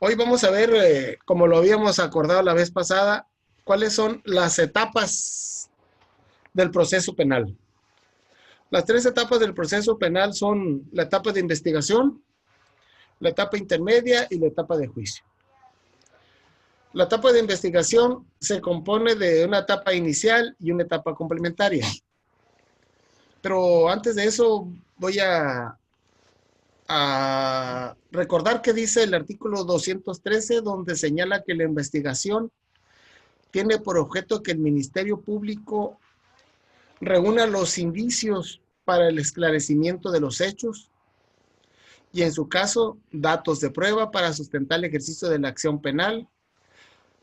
Hoy vamos a ver, como lo habíamos acordado la vez pasada, cuáles son las etapas del proceso penal. Las tres etapas del proceso penal son la etapa de investigación, la etapa intermedia y la etapa de juicio. La etapa de investigación se compone de una etapa inicial y una etapa complementaria. Pero antes de eso voy a recordar que dice el artículo 213, donde señala que la investigación tiene por objeto que el Ministerio Público reúna los indicios para el esclarecimiento de los hechos y, en su caso, datos de prueba para sustentar el ejercicio de la acción penal,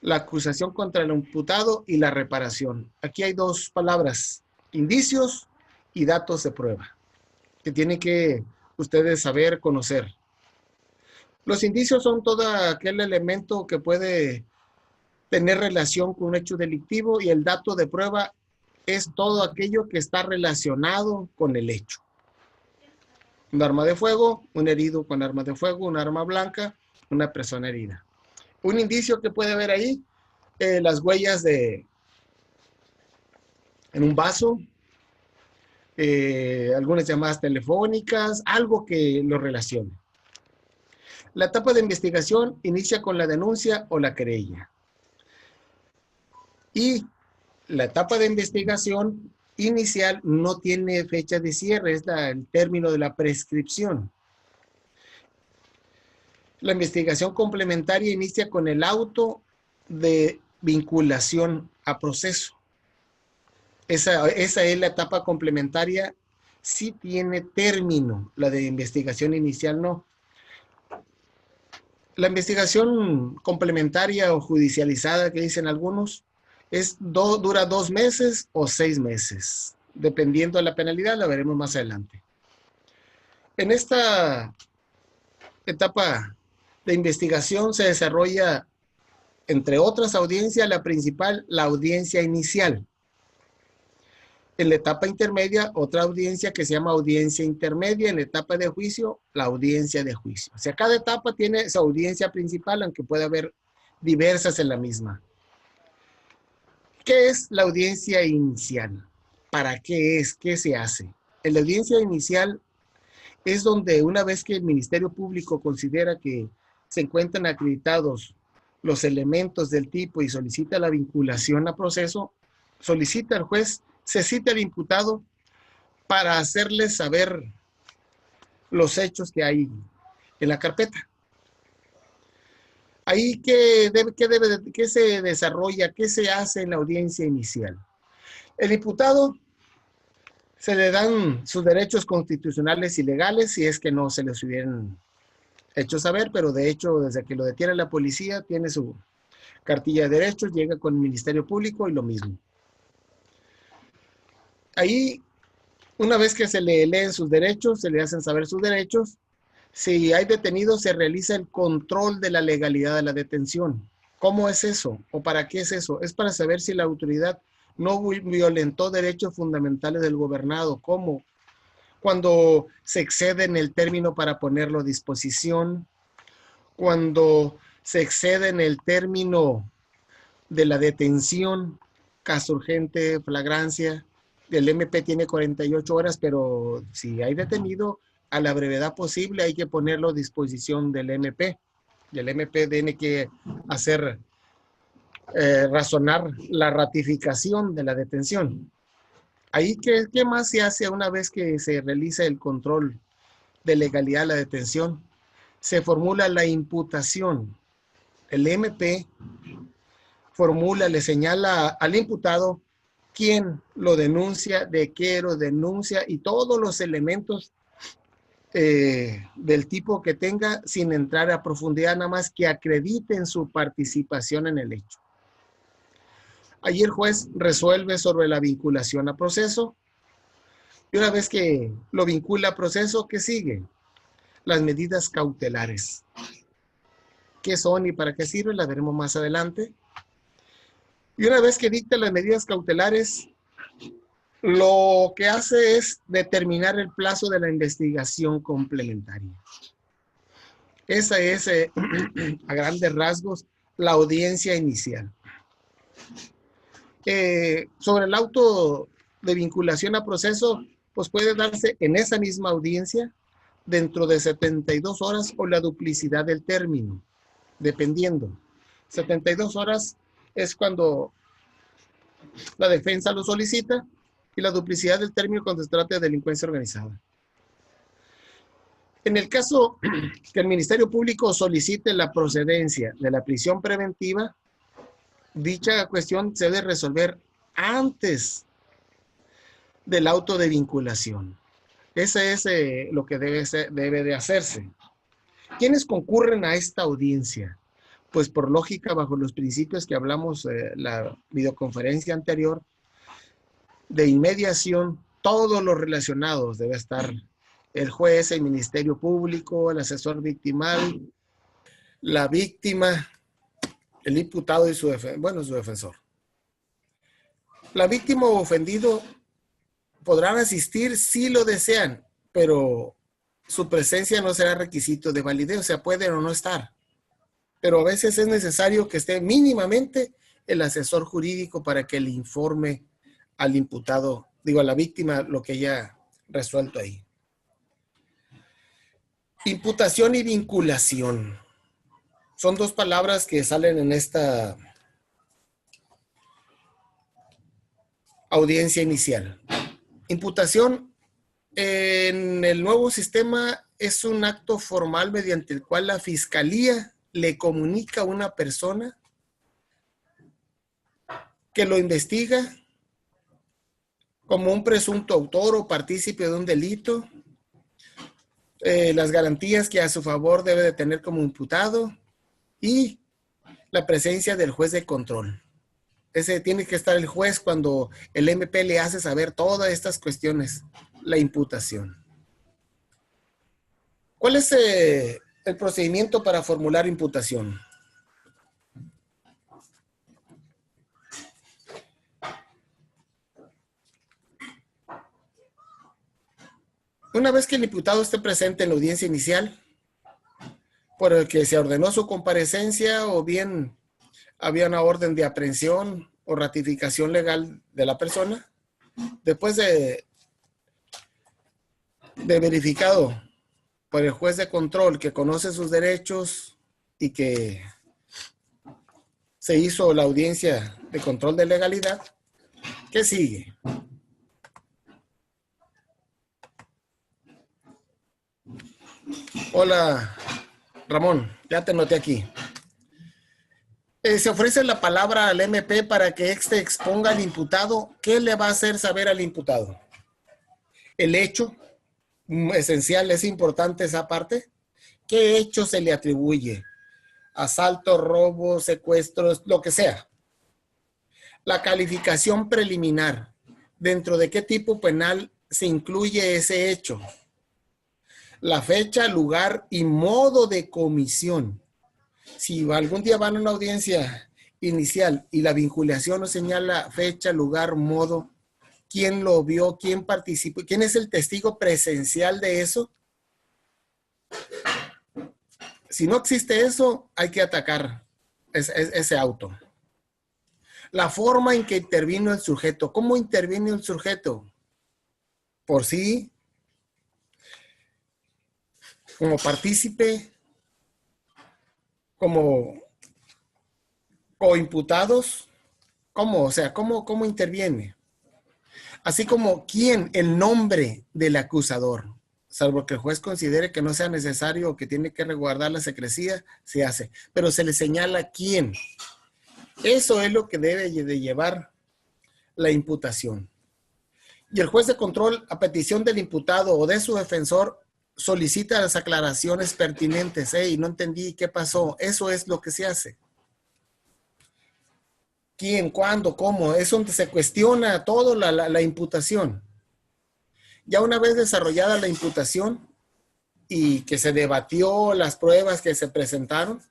la acusación contra el imputado y la reparación. Aquí hay dos palabras, indicios y datos de prueba, que tienen que ustedes saber conocer. Los indicios son todo aquel elemento que puede tener relación con un hecho delictivo, y el dato de prueba es todo aquello que está relacionado con el hecho. Un arma de fuego, un herido con arma de fuego, un arma blanca, una persona herida. Un indicio que puede haber ahí, las huellas en un vaso, algunas llamadas telefónicas, algo que lo relacione. La etapa de investigación inicia con la denuncia o la querella. Y la etapa de investigación inicial no tiene fecha de cierre, es el término de la prescripción. La investigación complementaria inicia con el auto de vinculación a proceso. Esa es la etapa complementaria, sí tiene término, la de investigación inicial no. La investigación complementaria o judicializada, que dicen algunos, dura 2 meses o 6 meses, dependiendo de la penalidad, la veremos más adelante. En esta etapa de investigación se desarrolla, entre otras audiencias, la principal, la audiencia inicial. En la etapa intermedia, otra audiencia que se llama audiencia intermedia. En la etapa de juicio, la audiencia de juicio. O sea, cada etapa tiene su audiencia principal, aunque puede haber diversas en la misma. ¿Qué es la audiencia inicial? ¿Para qué es? ¿Qué se hace? En la audiencia inicial es donde, una vez que el Ministerio Público considera que se encuentran acreditados los elementos del tipo y solicita la vinculación a proceso, solicita al juez, se cita al imputado para hacerle saber los hechos que hay en la carpeta. Ahí, ¿qué se desarrolla? ¿Qué se hace en la audiencia inicial? El imputado se le dan sus derechos constitucionales y legales, si es que no se les hubieran hecho saber, pero de hecho, desde que lo detiene la policía, tiene su cartilla de derechos, llega con el Ministerio Público y lo mismo. Ahí, una vez que se le leen sus derechos, se le hacen saber sus derechos, si hay detenidos, se realiza el control de la legalidad de la detención. ¿Cómo es eso? ¿O para qué es eso? Es para saber si la autoridad no violentó derechos fundamentales del gobernado. ¿Cómo? Cuando se excede en el término para ponerlo a disposición, cuando se excede en el término de la detención, caso urgente, flagrancia. El MP tiene 48 horas, pero si hay detenido, a la brevedad posible hay que ponerlo a disposición del MP. Y el MP tiene que hacer razonar la ratificación de la detención. Ahí, ¿qué más se hace una vez que se realiza el control de legalidad de la detención? Se formula la imputación. El MP formula, le señala al imputado quién lo denuncia, de qué lo denuncia y todos los elementos del tipo que tenga, sin entrar a profundidad, nada más que acrediten su participación en el hecho. Allí el juez resuelve sobre la vinculación a proceso, y una vez que lo vincula a proceso, ¿qué sigue? Las medidas cautelares. ¿Qué son y para qué sirven? Las veremos más adelante. Y una vez que dicta las medidas cautelares, lo que hace es determinar el plazo de la investigación complementaria. Esa es, a grandes rasgos, la audiencia inicial. Sobre el auto de vinculación a proceso, pues puede darse en esa misma audiencia dentro de 72 horas o la duplicidad del término, dependiendo. 72 horas es cuando la defensa lo solicita y la duplicidad del término cuando se trata de delincuencia organizada. En el caso que el Ministerio Público solicite la procedencia de la prisión preventiva, dicha cuestión se debe resolver antes del auto de vinculación. Ese es lo que debe de hacerse. ¿Quiénes concurren a esta audiencia? Pues por lógica, bajo los principios que hablamos la videoconferencia anterior, de inmediación, todos los relacionados debe estar el juez, el Ministerio Público, el asesor victimal, la víctima, el imputado y su defensor. La víctima o ofendido podrán asistir si lo desean, pero su presencia no será requisito de validez, o sea, pueden o no estar. Pero a veces es necesario que esté mínimamente el asesor jurídico para que le informe al imputado, a la víctima, lo que haya resuelto ahí. Imputación y vinculación. Son dos palabras que salen en esta audiencia inicial. Imputación en el nuevo sistema es un acto formal mediante el cual la fiscalía le comunica a una persona que lo investiga como un presunto autor o partícipe de un delito, las garantías que a su favor debe de tener como imputado y la presencia del juez de control. Ese tiene que estar el juez cuando el MP le hace saber todas estas cuestiones, la imputación. ¿Cuál es el procedimiento para formular imputación? Una vez que el imputado esté presente en la audiencia inicial, por el que se ordenó su comparecencia o bien había una orden de aprehensión o ratificación legal de la persona, después de verificado por el juez de control que conoce sus derechos y que se hizo la audiencia de control de legalidad, ¿qué sigue? Hola, Ramón, ya te noté aquí. Se ofrece la palabra al MP para que éste exponga al imputado. ¿Qué le va a hacer saber al imputado? El hecho, esencial, es importante esa parte. ¿Qué hecho se le atribuye? Asalto, robo, secuestros, lo que sea. La calificación preliminar. ¿Dentro de qué tipo penal se incluye ese hecho? La fecha, lugar y modo de comisión. Si algún día van a una audiencia inicial y la vinculación nos señala fecha, lugar, modo, quién lo vio, quién participó, quién es el testigo presencial de eso. Si no existe eso, hay que atacar ese auto. La forma en que intervino el sujeto. ¿Cómo intervino el sujeto? Por sí, como partícipe, como coimputados. ¿Cómo? O sea, ¿cómo interviene? Así como quién, el nombre del acusador. Salvo que el juez considere que no sea necesario o que tiene que resguardar la secrecía, se hace. Pero se le señala quién. Eso es lo que debe de llevar la imputación. Y el juez de control, a petición del imputado o de su defensor, solicita las aclaraciones pertinentes. No entendí qué pasó. Eso es lo que se hace. ¿Quién, cuándo, cómo? Es donde se cuestiona todo la imputación. Ya una vez desarrollada la imputación y que se debatió las pruebas que se presentaron,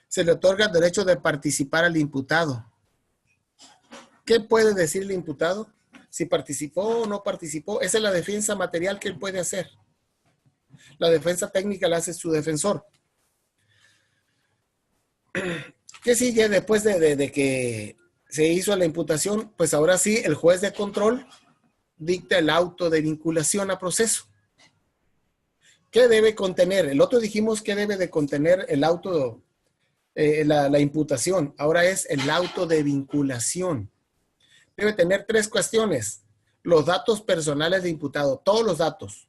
se le otorga el derecho de participar al imputado. ¿Qué puede decir el imputado? Si participó o no participó, esa es la defensa material que él puede hacer. La defensa técnica la hace su defensor. ¿Qué sigue después de que se hizo la imputación? Pues ahora sí, el juez de control dicta el auto de vinculación a proceso. ¿Qué debe contener? El otro dijimos que debe de contener el auto, la imputación. Ahora es el auto de vinculación. Debe tener 3 cuestiones. Los datos personales de imputado, todos los datos.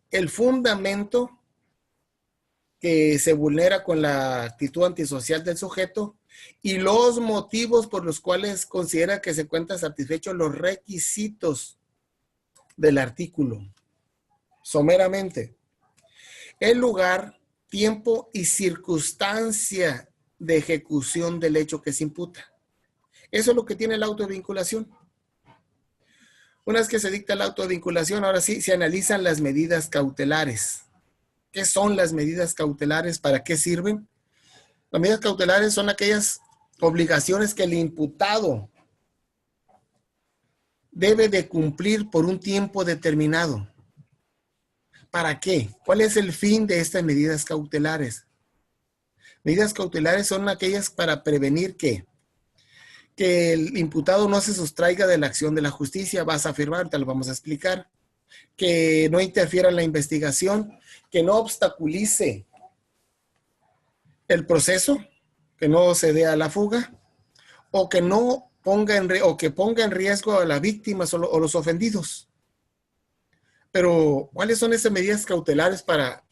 El fundamento que se vulnera con la actitud antisocial del sujeto y los motivos por los cuales considera que se encuentran satisfechos los requisitos del artículo. Someramente, el lugar, tiempo y circunstancia de ejecución del hecho que se imputa. Eso es lo que tiene el auto de vinculación. Una vez que se dicta el auto de vinculación, ahora sí se analizan las medidas cautelares. ¿Qué son las medidas cautelares? ¿Para qué sirven? Las medidas cautelares son aquellas obligaciones que el imputado debe de cumplir por un tiempo determinado. ¿Para qué? ¿Cuál es el fin de estas medidas cautelares? Medidas cautelares son aquellas para prevenir que el imputado no se sustraiga de la acción de la justicia. Vas a afirmar, te lo vamos a explicar. Que no interfiera en la investigación, que no obstaculice el proceso, que no se dé a la fuga, o que no ponga en riesgo a las víctimas o los ofendidos. Pero, ¿cuáles son esas medidas cautelares para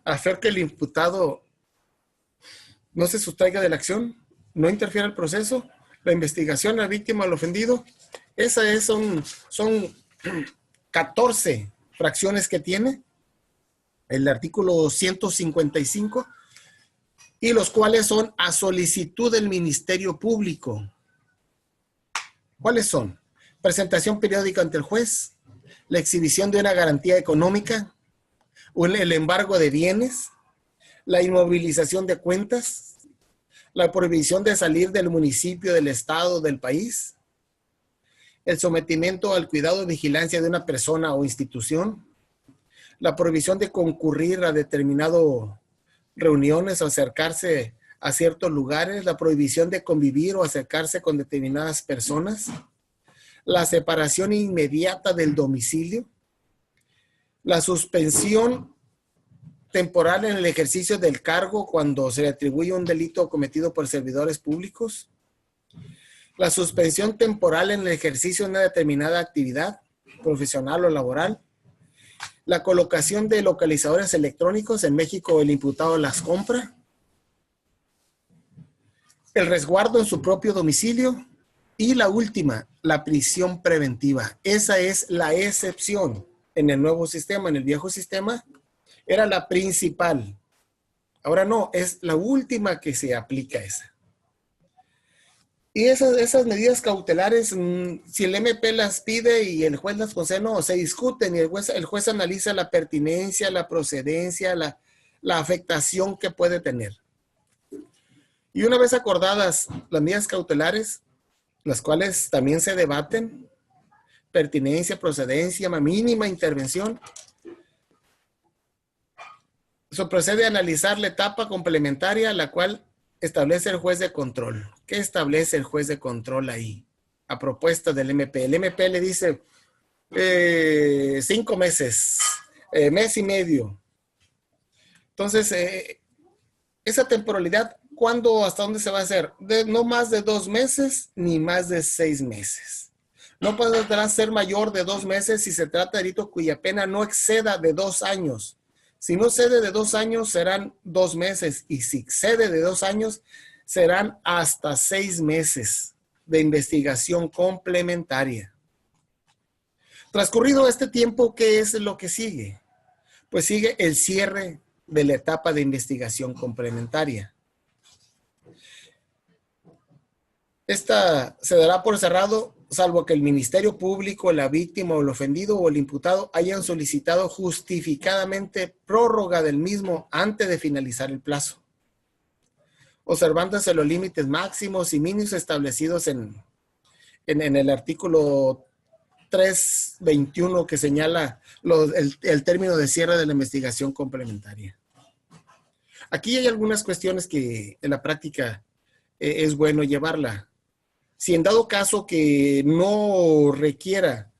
hacer que el imputado no se sustraiga de la acción, no interfiera en el proceso, la investigación, la víctima, al ofendido? Esas son 14 fracciones que tiene el artículo 155 y los cuales son a solicitud del Ministerio Público. ¿Cuáles son? Presentación periódica ante el juez, la exhibición de una garantía económica, el embargo de bienes, la inmovilización de cuentas, la prohibición de salir del municipio, del estado, del país, el sometimiento al cuidado y vigilancia de una persona o institución, la prohibición de concurrir a determinadas reuniones o acercarse a ciertos lugares, la prohibición de convivir o acercarse con determinadas personas, la separación inmediata del domicilio, la suspensión temporal en el ejercicio del cargo cuando se le atribuye un delito cometido por servidores públicos, la suspensión temporal en el ejercicio de una determinada actividad profesional o laboral, la colocación de localizadores electrónicos. En México el imputado las compra, el resguardo en su propio domicilio y la última, la prisión preventiva. Esa es la excepción en el nuevo sistema. En el viejo sistema era la principal. Ahora no, es la última que se aplica esa. Y esas medidas cautelares, si el MP las pide y el juez las concede, no, se discuten y el juez analiza la pertinencia, la procedencia, la afectación que puede tener. Y una vez acordadas las medidas cautelares, las cuales también se debaten, pertinencia, procedencia, mínima intervención, se procede a analizar la etapa complementaria, la cual establece el juez de control. ¿Qué establece el juez de control ahí? A propuesta del MP. El MP le dice 5 meses, mes y medio. Entonces, esa temporalidad, ¿cuándo, hasta dónde se va a hacer? No más de 2 meses ni más de 6 meses. No podrá ser mayor de 2 meses si se trata de delito cuya pena no exceda de 2 años. Si no excede de 2 años, serán 2 meses. Y si excede de 2 años, serán hasta 6 meses de investigación complementaria. Transcurrido este tiempo, ¿qué es lo que sigue? Pues sigue el cierre de la etapa de investigación complementaria. Esta se dará por cerrado, salvo que el Ministerio Público, la víctima o el ofendido o el imputado hayan solicitado justificadamente prórroga del mismo antes de finalizar el plazo, observándose los límites máximos y mínimos establecidos en el artículo 321 que señala el término de cierre de la investigación complementaria. Aquí hay algunas cuestiones que en la práctica es bueno llevarla. Si en dado caso que no requiera,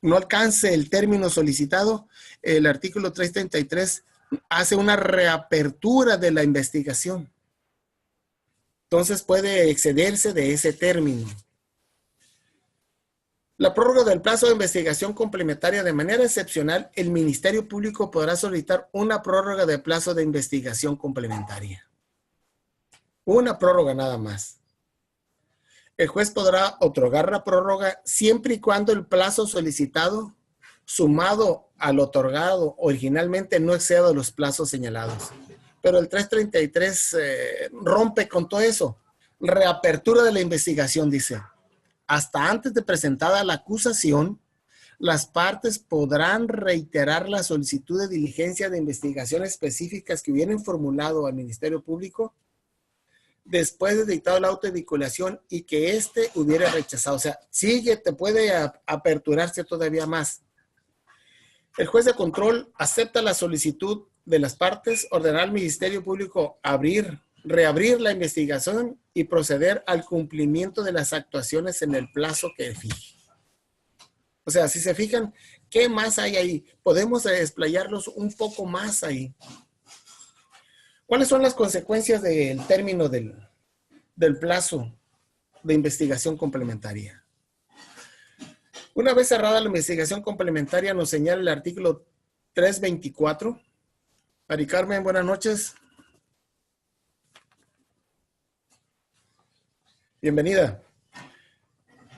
no alcance el término solicitado, el artículo 333 hace una reapertura de la investigación. Entonces puede excederse de ese término. La prórroga del plazo de investigación complementaria. De manera excepcional, el Ministerio Público podrá solicitar una prórroga de plazo de investigación complementaria. Una prórroga nada más. El juez podrá otorgar la prórroga siempre y cuando el plazo solicitado, sumado al otorgado originalmente, no exceda los plazos señalados. Pero el 333 rompe con todo eso. Reapertura de la investigación, dice. Hasta antes de presentada la acusación, las partes podrán reiterar la solicitud de diligencia de investigación específicas que hubieran formulado al Ministerio Público después de dictado el auto de vinculación y que éste hubiera rechazado. O sea, te puede aperturarse todavía más. El juez de control acepta la solicitud de las partes, ordenará al Ministerio Público reabrir la investigación y proceder al cumplimiento de las actuaciones en el plazo que fije. O sea, si se fijan, ¿qué más hay ahí? Podemos desplayarlos un poco más ahí. ¿Cuáles son las consecuencias del término del plazo de investigación complementaria? Una vez cerrada la investigación complementaria, nos señala el artículo 324. Mari Carmen, buenas noches. Bienvenida.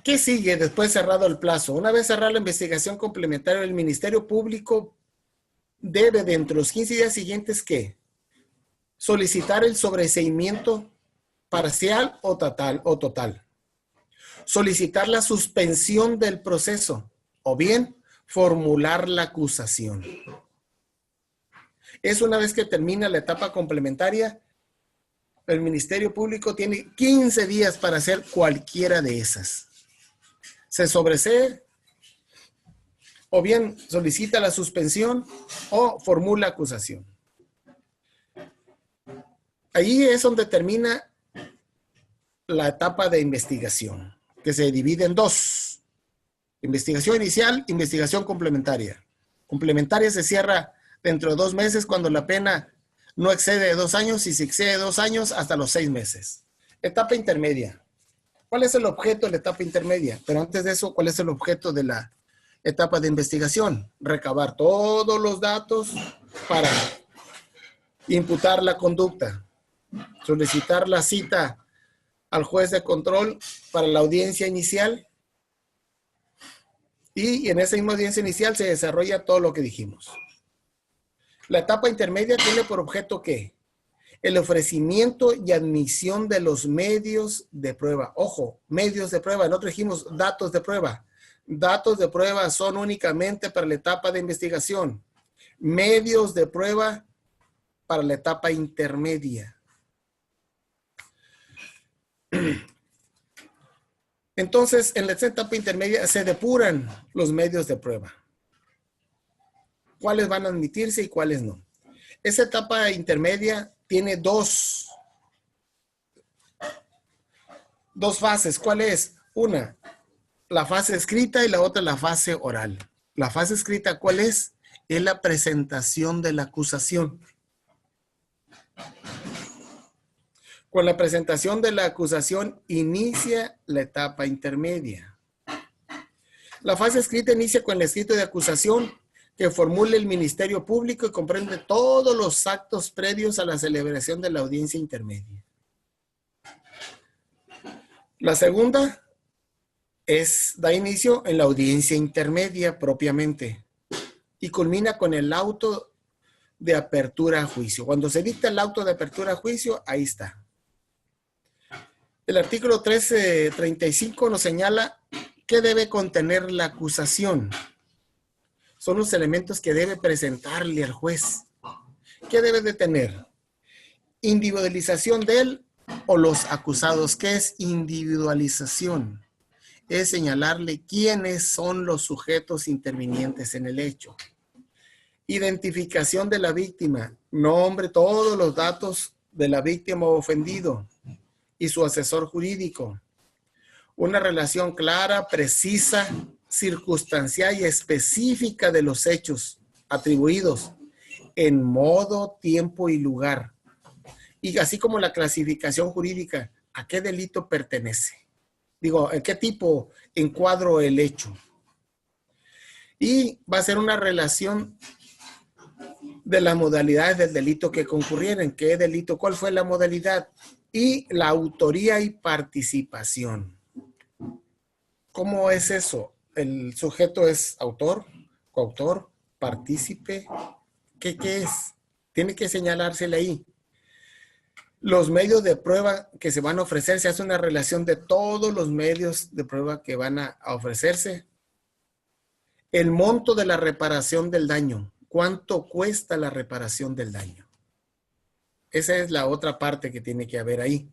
¿Qué sigue después cerrado el plazo? Una vez cerrada la investigación complementaria, el Ministerio Público debe, dentro de los 15 días siguientes, ¿qué? Solicitar el sobreseimiento parcial o total. Solicitar la suspensión del proceso o bien formular la acusación. Es una vez que termina la etapa complementaria, el Ministerio Público tiene 15 días para hacer cualquiera de esas. Se sobresee o bien solicita la suspensión o formula acusación. Ahí es donde termina la etapa de investigación, que se divide en dos. Investigación inicial, investigación complementaria. Complementaria se cierra dentro de 2 meses cuando la pena no excede 2 años y si excede 2 años hasta los 6 meses. Etapa intermedia. ¿Cuál es el objeto de la etapa intermedia? Pero antes de eso, ¿cuál es el objeto de la etapa de investigación? Recabar todos los datos para imputar la conducta. Solicitar la cita al juez de control para la audiencia inicial y en esa misma audiencia inicial se desarrolla todo lo que dijimos. La etapa intermedia tiene por objeto ¿qué? El ofrecimiento y admisión de los medios de prueba. Ojo, medios de prueba. Nosotros dijimos datos de prueba. Datos de prueba son únicamente para la etapa de investigación. Medios de prueba para la etapa intermedia. Entonces, en la etapa intermedia se depuran los medios de prueba. ¿Cuáles van a admitirse y cuáles no? Esa etapa intermedia tiene dos fases. ¿Cuál es? Una, la fase escrita y la otra la fase oral. La fase escrita, ¿cuál es? Es la presentación de la acusación. Con la presentación de la acusación inicia la etapa intermedia. La fase escrita inicia con el escrito de acusación que formule el Ministerio Público y comprende todos los actos previos a la celebración de la audiencia intermedia. La segunda da inicio en la audiencia intermedia propiamente y culmina con el auto de apertura a juicio. Cuando se dicta el auto de apertura a juicio, ahí está. El artículo 1335 nos señala qué debe contener la acusación. Son los elementos que debe presentarle al juez. ¿Qué debe de tener? Individualización de él o los acusados. ¿Qué es individualización? es señalarle quiénes son los sujetos intervinientes en el hecho. Identificación de la víctima, nombre, todos los datos de la víctima o ofendido y su asesor jurídico. Una relación clara, precisa, circunstancial y específica de los hechos atribuidos en modo, tiempo y lugar. Y así como la clasificación jurídica, ¿a qué delito pertenece? Digo, ¿en qué tipo encuadro el hecho? Y va a ser una relación de las modalidades del delito que concurrieron. ¿Qué delito? ¿Cuál fue la modalidad? Y la autoría y participación. ¿Cómo es eso? ¿El sujeto es autor, coautor, partícipe? ¿Qué es? Tiene que señalársele ahí. Los medios de prueba que se van a ofrecer, se hace una relación de todos los medios de prueba que van a ofrecerse. El monto de la reparación del daño. ¿Cuánto cuesta la reparación del daño? Esa es la otra parte que tiene que haber ahí.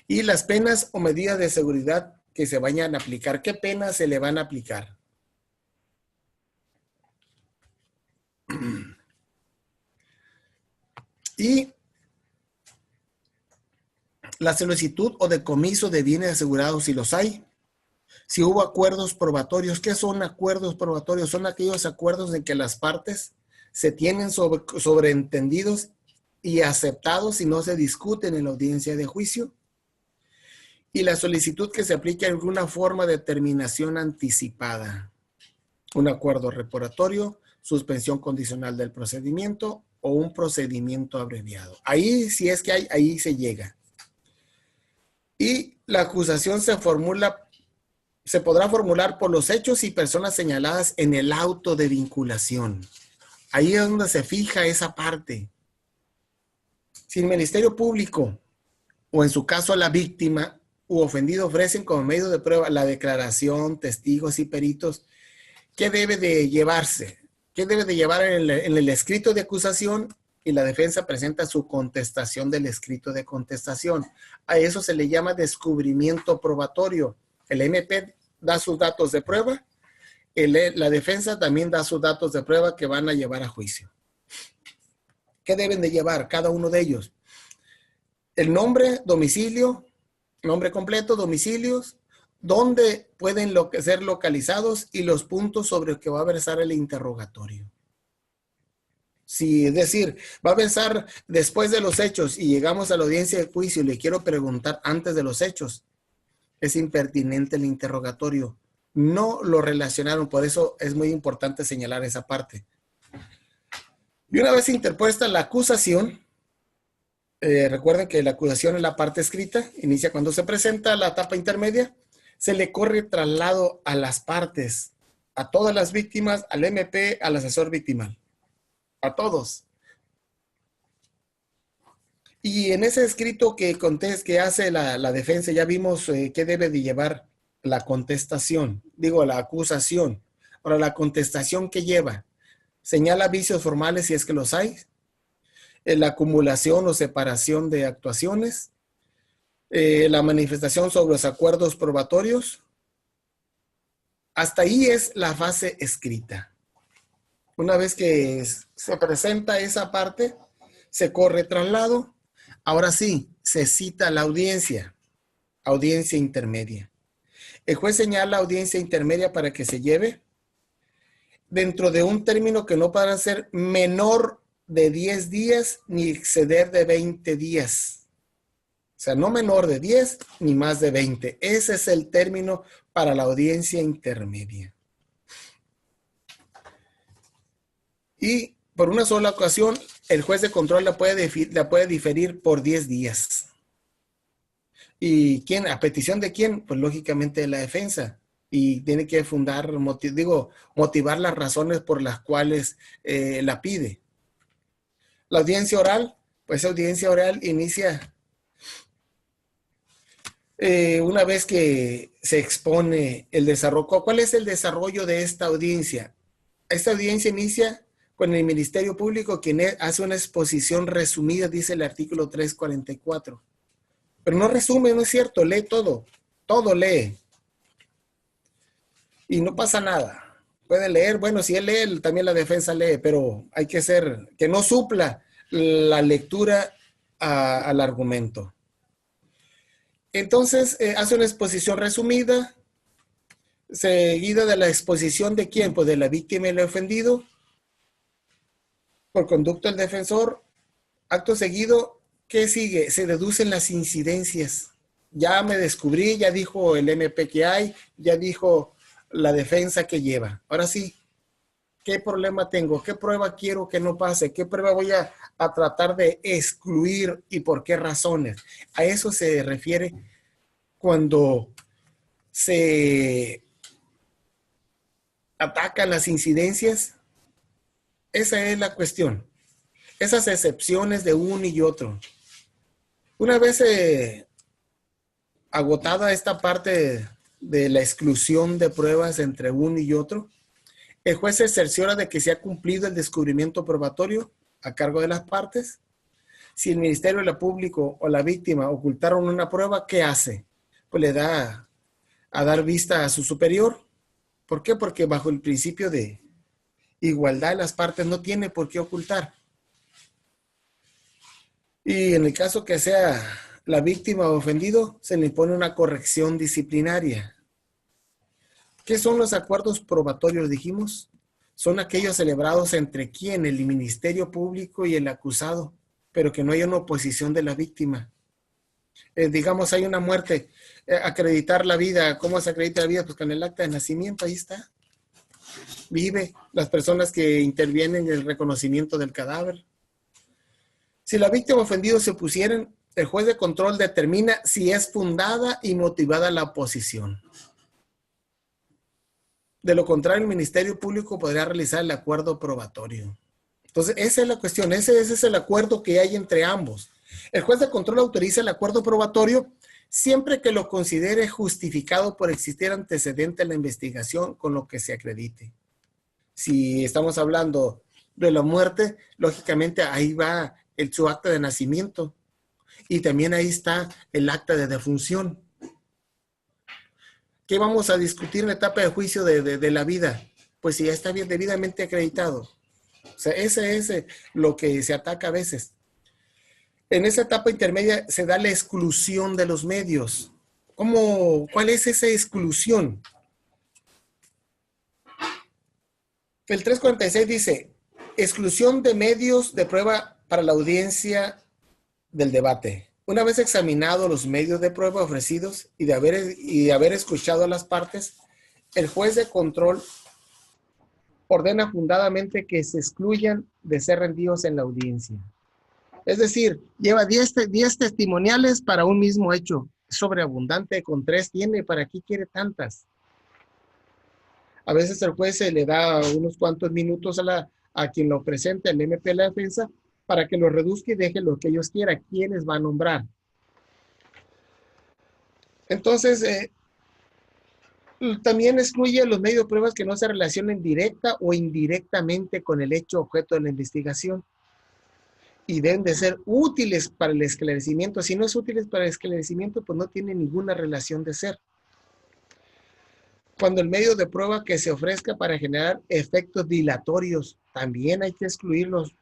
Y las penas o medidas de seguridad que se vayan a aplicar. ¿Qué penas se le van a aplicar? Y la solicitud o decomiso de bienes asegurados, si los hay. Si hubo acuerdos probatorios. ¿Qué son acuerdos probatorios? Son aquellos acuerdos en que las partes se tienen sobreentendidos y aceptados y no se discuten en la audiencia de juicio. Y la solicitud que se aplique a alguna forma de terminación anticipada. Un acuerdo reparatorio, suspensión condicional del procedimiento o un procedimiento abreviado. Ahí, si es que hay, ahí se llega. Y la acusación se podrá formular por los hechos y personas señaladas en el auto de vinculación. Ahí es donde se fija esa parte. Si el Ministerio Público, o en su caso la víctima u ofendido, ofrecen como medio de prueba la declaración, testigos y peritos, ¿qué debe de llevarse? ¿Qué debe de llevar en el escrito de acusación? Y la defensa presenta su contestación del escrito de contestación. A eso se le llama descubrimiento probatorio. El MP da sus datos de prueba, la defensa también da sus datos de prueba que van a llevar a juicio. ¿Qué deben de llevar cada uno de ellos? El nombre, domicilio, nombre completo, domicilios, dónde pueden ser localizados y los puntos sobre los que va a versar el interrogatorio. Si, es decir, va a versar después de los hechos y llegamos a la audiencia de juicio y le quiero preguntar antes de los hechos, es impertinente el interrogatorio. No lo relacionaron, por eso es muy importante señalar esa parte. Y una vez interpuesta la acusación, recuerden que la acusación es la parte escrita, inicia cuando se presenta la etapa intermedia, se le corre traslado a las partes, a todas las víctimas, al MP, al asesor victimal, a todos. Y en ese escrito que hace la defensa, ya vimos qué debe de llevar la contestación, digo la acusación. Ahora, la contestación que lleva, señala vicios formales si es que los hay, la acumulación o separación de actuaciones, la manifestación sobre los acuerdos probatorios. Hasta ahí es la fase escrita. Una vez que se presenta esa parte, se corre traslado. Ahora sí, se cita la audiencia intermedia. El juez señala audiencia intermedia para que se lleve dentro de un término que no podrá ser menor de 10 días ni exceder de 20 días. O sea, no menor de 10 ni más de 20. Ese es el término para la audiencia intermedia. Y por una sola ocasión, el juez de control la puede diferir por 10 días. ¿Y quién? ¿A petición de quién? Pues lógicamente de la defensa. Y tiene que motivar las razones por las cuales la pide. La audiencia oral, pues la audiencia oral inicia una vez que se expone el desarrollo. ¿Cuál es el desarrollo de esta audiencia? Esta audiencia inicia con el Ministerio Público, quien hace una exposición resumida, dice el artículo 344. Pero no resume, no es cierto, lee todo lee. y no pasa nada. Puede leer, bueno, si él lee, también la defensa lee, pero hay que ser, que no supla la lectura al argumento. Entonces, hace una exposición resumida, seguida de la exposición de quién, pues de la víctima y el ofendido, por conducto del defensor. Acto seguido, ¿qué sigue? Se deducen las incidencias. Ya me descubrí, ya dijo el MP que hay, ya dijo la defensa que lleva. Ahora sí, ¿qué problema tengo? ¿Qué prueba quiero que no pase? ¿Qué prueba voy a tratar de excluir y por qué razones? A eso se refiere cuando se atacan las incidencias. Esa es la cuestión. Esas excepciones de uno y otro. Una vez agotada esta parte de la exclusión de pruebas entre uno y otro, el juez se cerciora de que se ha cumplido el descubrimiento probatorio a cargo de las partes. Si el Ministerio de la Público o la víctima ocultaron una prueba, ¿qué hace? Pues le da a dar vista a su superior. ¿Por qué? Porque bajo el principio de igualdad las partes no tienen por qué ocultar. Y en el caso que sea la víctima o ofendido, se le impone una corrección disciplinaria. ¿Qué son los acuerdos probatorios, dijimos? Son aquellos celebrados entre quién, el Ministerio Público y el acusado, pero que no haya una oposición de la víctima. Digamos, hay una muerte, acreditar la vida. ¿Cómo se acredita la vida? Pues con el acta de nacimiento, ahí está. Vive las personas que intervienen en el reconocimiento del cadáver. Si la víctima o ofendido se opusieran, el juez de control determina si es fundada y motivada la oposición. De lo contrario, el Ministerio Público podría realizar el acuerdo probatorio. Entonces, esa es la cuestión. Ese es el acuerdo que hay entre ambos. El juez de control autoriza el acuerdo probatorio siempre que lo considere justificado por existir antecedente en la investigación con lo que se acredite. Si estamos hablando de la muerte, lógicamente ahí va su acta de nacimiento y también ahí está el acta de defunción. ¿Qué vamos a discutir en la etapa de juicio de la vida? Pues si ya está bien debidamente acreditado. O sea, ese es lo que se ataca a veces. En esa etapa intermedia se da la exclusión de los medios. ¿Cuál es esa exclusión? El 346 dice, exclusión de medios de prueba para la audiencia del debate. Una vez examinado los medios de prueba ofrecidos y de haber escuchado a las partes, el juez de control ordena fundadamente que se excluyan de ser rendidos en la audiencia. Es decir, lleva 10 testimoniales para un mismo hecho. Es sobreabundante, con 3 tiene, ¿para qué quiere tantas? A veces el juez se le da unos cuantos minutos a quien lo presenta, el MP de la defensa, para que lo reduzca y deje lo que ellos quieran, quiénes va a nombrar. Entonces, también excluye los medios de pruebas que no se relacionen directa o indirectamente con el hecho objeto de la investigación y deben de ser útiles para el esclarecimiento. Si no es útiles para el esclarecimiento, pues no tiene ninguna relación de ser. Cuando el medio de prueba que se ofrezca para generar efectos dilatorios, también hay que excluirlos.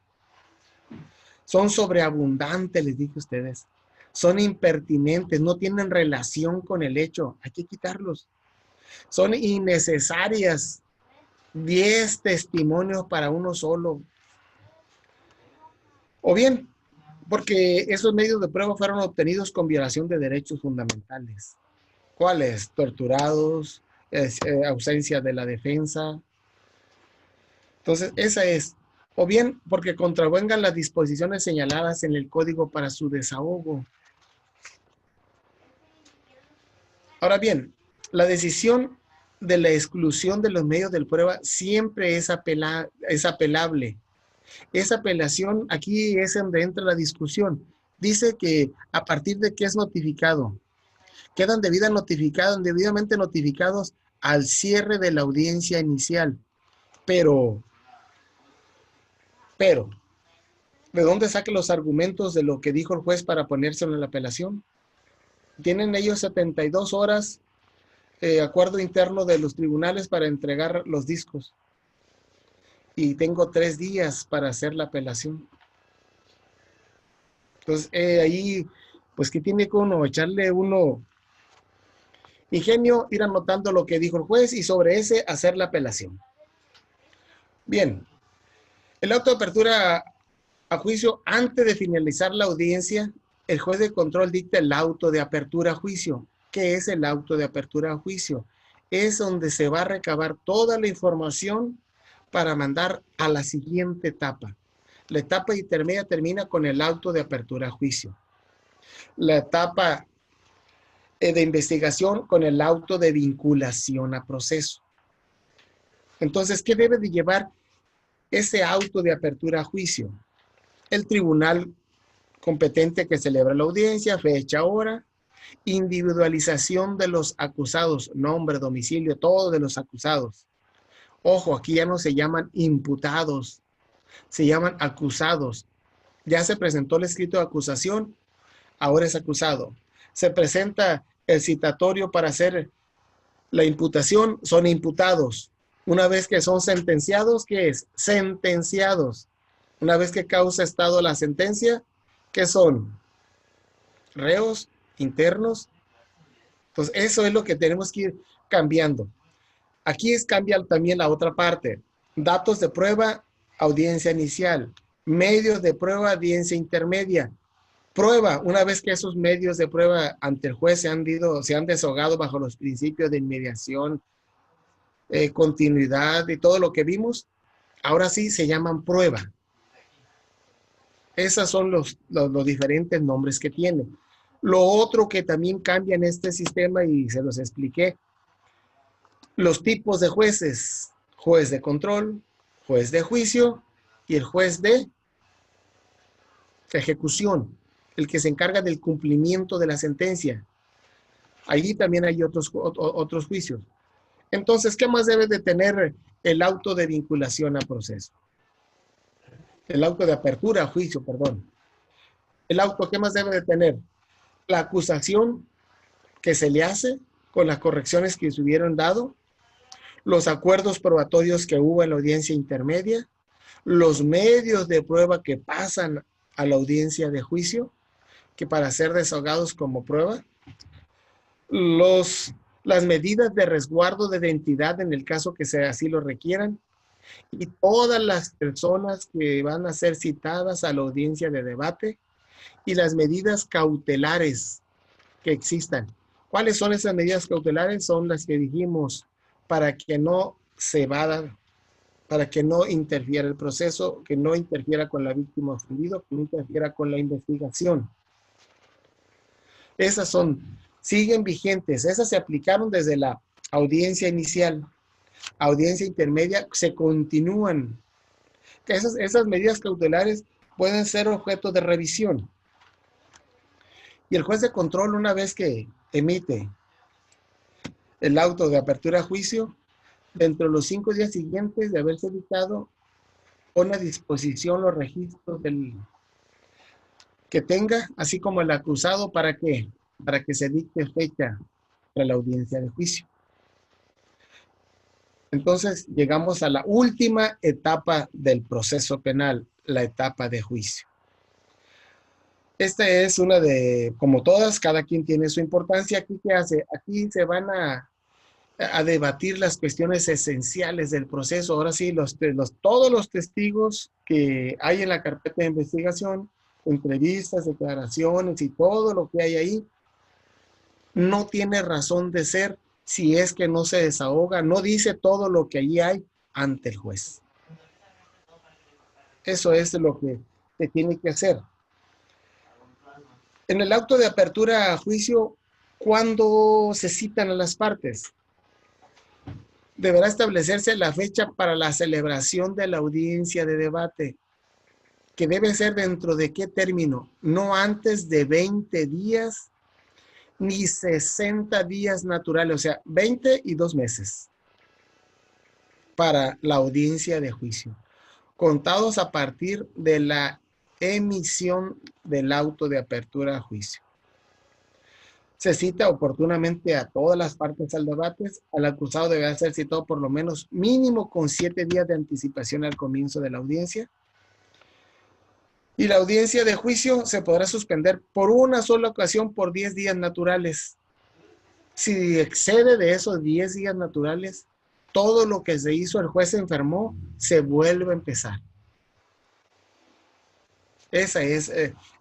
Son sobreabundantes, les dije a ustedes. Son impertinentes, no tienen relación con el hecho. Hay que quitarlos. Son innecesarias. 10 testimonios para uno solo. O bien, porque esos medios de prueba fueron obtenidos con violación de derechos fundamentales. ¿Cuáles? Torturados, ausencia de la defensa. Entonces, esa es. O bien, porque contravengan las disposiciones señaladas en el código para su desahogo. Ahora bien, la decisión de la exclusión de los medios de prueba siempre es apelable. Esa apelación, aquí es donde entra la discusión. Dice que a partir de que es notificado, quedan debidamente notificados al cierre de la audiencia inicial. Pero, ¿de dónde sacan los argumentos de lo que dijo el juez para ponérselo en la apelación? Tienen ellos 72 horas acuerdo interno de los tribunales para entregar los discos. Y tengo 3 días para hacer la apelación. Entonces, ahí, pues, ¿qué tiene que uno? Echarle uno ingenio, ir anotando lo que dijo el juez y sobre ese hacer la apelación. Bien, el auto de apertura a juicio, antes de finalizar la audiencia, el juez de control dicta el auto de apertura a juicio. ¿Qué es el auto de apertura a juicio? Es donde se va a recabar toda la información para mandar a la siguiente etapa. La etapa intermedia termina con el auto de apertura a juicio. La etapa de investigación con el auto de vinculación a proceso. Entonces, ¿qué debe de llevar ese auto de apertura a juicio? El tribunal competente que celebra la audiencia, fecha, hora, individualización de los acusados, nombre, domicilio, todo de los acusados. Ojo, aquí ya no se llaman imputados, se llaman acusados. Ya se presentó el escrito de acusación, ahora es acusado. Se presenta el citatorio para hacer la imputación, son imputados. Una vez que son sentenciados, ¿qué es? Sentenciados. Una vez que causa estado la sentencia, ¿qué son? Reos internos. Entonces, eso es lo que tenemos que ir cambiando. Aquí cambia también la otra parte. Datos de prueba, audiencia inicial. Medios de prueba, audiencia intermedia. Prueba, una vez que esos medios de prueba ante el juez se han desahogado bajo los principios de inmediación, continuidad y todo lo que vimos, ahora sí se llaman prueba. Esos son los diferentes nombres que tienen. Lo otro que también cambia en este sistema, y se los expliqué, los tipos de jueces: juez de control, juez de juicio y el juez de ejecución, el que se encarga del cumplimiento de la sentencia. Allí también hay otros juicios. Entonces, ¿qué más debe de tener el auto de vinculación a proceso? El auto de apertura a juicio, perdón. El auto, ¿qué más debe de tener? La acusación que se le hace con las correcciones que se hubieron dado, los acuerdos probatorios que hubo en la audiencia intermedia, los medios de prueba que pasan a la audiencia de juicio, que para ser desahogados como prueba, las medidas de resguardo de identidad en el caso que así lo requieran, y todas las personas que van a ser citadas a la audiencia de debate y las medidas cautelares que existan. ¿Cuáles son esas medidas cautelares? Son las que dijimos, para que no se vadan, para que no interfiera el proceso, que no interfiera con la víctima ofendida, que no interfiera con la investigación. Esas siguen vigentes. Esas se aplicaron desde la audiencia inicial. Audiencia intermedia, se continúan. Esas medidas cautelares pueden ser objeto de revisión. Y el juez de control, una vez que emite el auto de apertura a juicio, dentro de los 5 días siguientes de haberse dictado, pone a disposición los registros que tenga, así como el acusado, para que se dicte fecha para la audiencia de juicio. Entonces, llegamos a la última etapa del proceso penal, la etapa de juicio. Esta es una de, como todas, cada quien tiene su importancia. Aquí, ¿qué hace? Aquí se van a debatir las cuestiones esenciales del proceso. Ahora sí, todos los testigos que hay en la carpeta de investigación, entrevistas, declaraciones y todo lo que hay ahí, no tiene razón de ser si es que no se desahoga, no dice todo lo que allí hay ante el juez. Eso es lo que se tiene que hacer. En el auto de apertura a juicio, ¿cuándo se citan a las partes? Deberá establecerse la fecha para la celebración de la audiencia de debate, que debe ser dentro de qué término, no antes de 20 días ni 60 días naturales, o sea, 20 y 2 meses para la audiencia de juicio, contados a partir de la emisión del auto de apertura a juicio. Se cita oportunamente a todas las partes al debate. Al acusado debe ser citado por lo menos mínimo con 7 días de anticipación al comienzo de la audiencia. Y la audiencia de juicio se podrá suspender por una sola ocasión por 10 días naturales. Si excede de esos 10 días naturales, todo lo que se hizo, el juez se enfermó, se vuelve a empezar. Esa es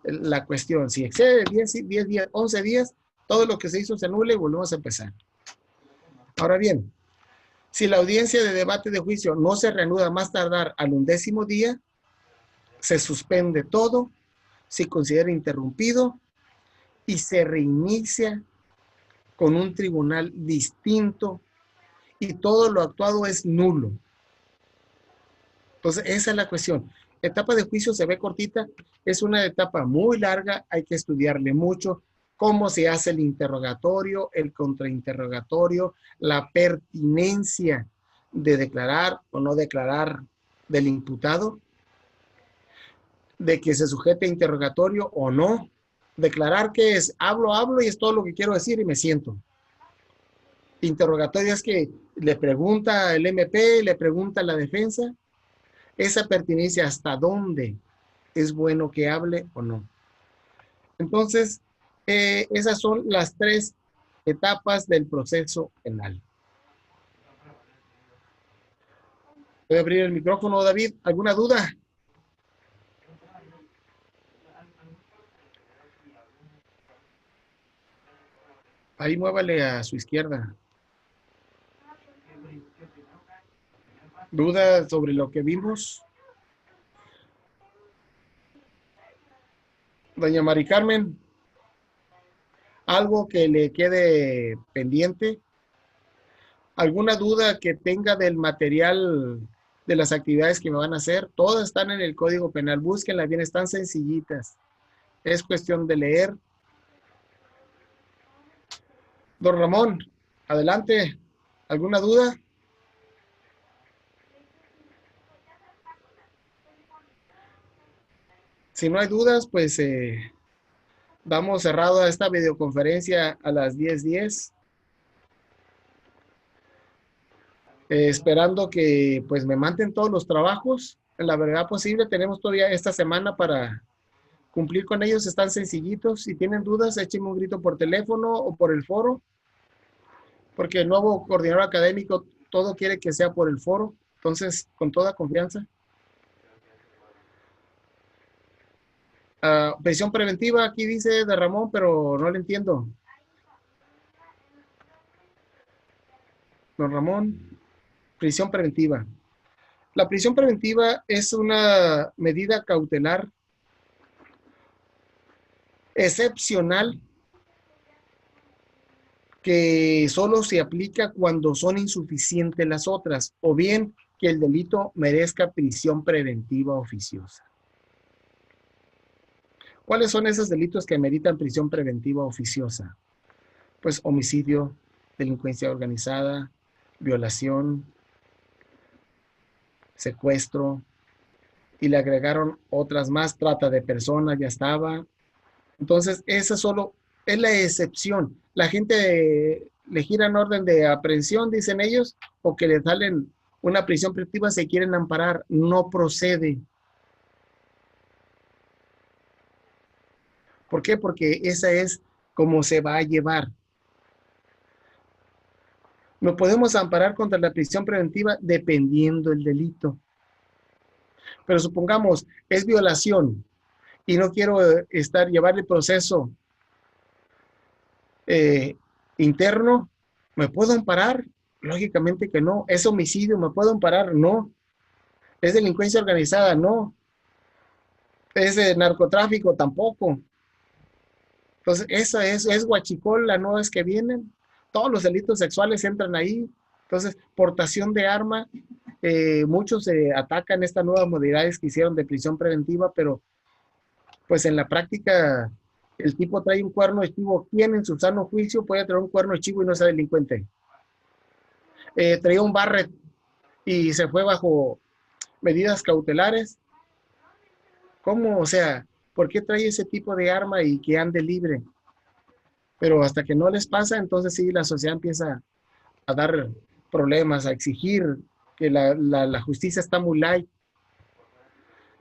la cuestión. Si excede 10 días, 11 días, todo lo que se hizo se anula y volvemos a empezar. Ahora bien, si la audiencia de debate de juicio no se reanuda más tardar al 11º día, se suspende todo, se considera interrumpido y se reinicia con un tribunal distinto y todo lo actuado es nulo. Entonces, esa es la cuestión. La etapa de juicio se ve cortita, es una etapa muy larga, hay que estudiarle mucho, cómo se hace el interrogatorio, el contrainterrogatorio, la pertinencia de declarar o no declarar del imputado, de que se sujete a interrogatorio o no, declarar que es hablo y es todo lo que quiero decir y me siento. Interrogatorio es que le pregunta el MP, le pregunta la defensa, esa pertinencia hasta dónde es bueno que hable o no. Entonces, esas son las 3 etapas del proceso penal. Voy a abrir el micrófono, David. ¿Alguna duda? Ahí muévale a su izquierda. ¿Duda sobre lo que vimos? Doña Mari Carmen, ¿algo que le quede pendiente? ¿Alguna duda que tenga del material de las actividades que me van a hacer? Todas están en el Código Penal. Búsquenlas bien, están sencillitas. Es cuestión de leer. Don Ramón, adelante. ¿Alguna duda? Si no hay dudas, pues damos cerrado a esta videoconferencia a las 10:10. Esperando que pues me manden todos los trabajos en la verdad posible. Tenemos todavía esta semana para cumplir con ellos, están sencillitos. Si tienen dudas, échenme un grito por teléfono o por el foro, porque el nuevo coordinador académico todo quiere que sea por el foro, entonces con toda confianza. Prisión preventiva, aquí dice de Ramón, pero no le entiendo. Don Ramón, prisión preventiva. La prisión preventiva es una medida cautelar excepcional que solo se aplica cuando son insuficientes las otras, o bien que el delito merezca prisión preventiva oficiosa. ¿Cuáles son esos delitos que meritan prisión preventiva oficiosa? Pues homicidio, delincuencia organizada, violación, secuestro, y le agregaron otras más, trata de personas, ya estaba. Entonces, esa solo es la excepción. La gente le giran orden de aprehensión, dicen ellos, o que le salen una prisión preventiva, se quieren amparar, no procede. ¿Por qué? Porque esa es como se va a llevar. No podemos amparar contra la prisión preventiva dependiendo el delito. Pero supongamos, es violación y no quiero llevarle proceso interno, ¿me puedo amparar? Lógicamente que no. ¿Es homicidio? ¿Me puedo amparar? No. ¿Es delincuencia organizada? No. ¿Es narcotráfico? Tampoco. Entonces, esa es huachicola, no es que vienen. Todos los delitos sexuales entran ahí. Entonces, portación de arma, muchos atacan estas nuevas modalidades que hicieron de prisión preventiva, pero pues en la práctica el tipo trae un cuerno de chivo. ¿Quién en su sano juicio puede traer un cuerno de chivo y no sea delincuente? Traía un Barrett y se fue bajo medidas cautelares. ¿Cómo? O sea, ¿por qué trae ese tipo de arma y que ande libre? pero hasta que no les pasa, entonces sí, la sociedad empieza a dar problemas, a exigir que la justicia está muy light.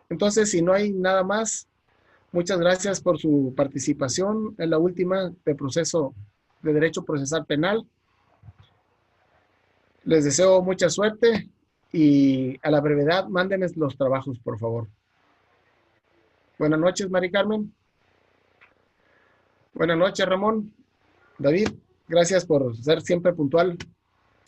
Entonces, si no hay nada más, muchas gracias por su participación en la última de proceso de derecho procesal penal. Les deseo mucha suerte y a la brevedad mándenme los trabajos, por favor. Buenas noches, Mari Carmen. Buenas noches, Ramón. David, gracias por ser siempre puntual.